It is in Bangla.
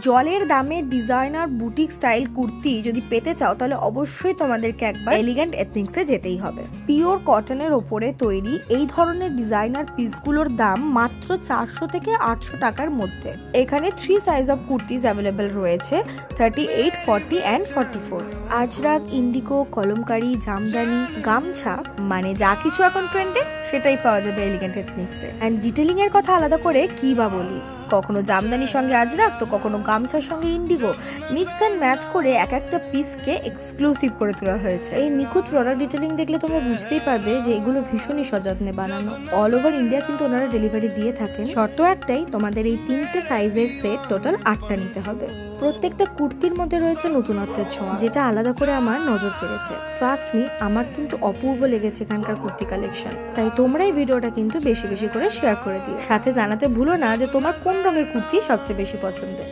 জলের দামে ডিজাইনার বুটিক স্টাইল কুর্তি যদি পেতে চাও তাহলে অবশ্যই তোমাদেরকে একবার এলিগ্যান্ট এথনিক্সে যেতেই হবে। পিওর কটনের ওপরে তৈরি এই ধরনের ডিজাইনার পিসগুলোর দাম মাত্র 400 থেকে 800 টাকার মধ্যে। এখানে 3 সাইজ অফ কুর্তিজ অ্যাভেলেবেল রয়েছে, 38, 40 অ্যান্ড 44। আজরাক, ইন্ডিগো, কলমকারি, জামদানি, গামছা, মানে যা কিছু এখন ট্রেন্ডে সেটাই পাওয়া যাবে এলিগ্যান্ট এথনিক্সে। অ্যান্ড ডিটেলিং এর কথা আলাদা করে কি বা বলি, কখনো জামদানির সঙ্গে আজরাক তো কখনো গামছার সঙ্গে ইন্ডিগো, মিক্স অ্যান্ড ম্যাচ করে এক একটা পিসকে এক্সক্লুসিভ করে তোলা হয়েছে। এই নিখুঁত প্রোডাক্ট ডিটেলিং দেখলে তোমরা বুঝতেই পারবে যে এগুলো ভীষণই সযত্নে বানানো। অল ওভার ইন্ডিয়া কিন্তু ওনারা ডেলিভারি দিয়ে থাকেন। শর্ত একটাই, তোমাদের এই 3টে সাইজের সেট টোটাল 8টা নিতে হবে। প্রত্যেকটা কুর্তির মধ্যে রয়েছে নতুনত্বের ছোঁয়া, যেটা আলাদা করে আমার নজর কেড়েছে। ট্রাস্ট মি, আমার কিন্তু অপূর্ব লেগেছে এখানকার কুর্তি কালেকশন। তাই তোমরা এই ভিডিওটা কিন্তু বেশি বেশি করে শেয়ার করে দিও। সাথে জানাতে ভুলো না যে তোমার কোন রঙের কুর্তি সবচেয়ে বেশি পছন্দের।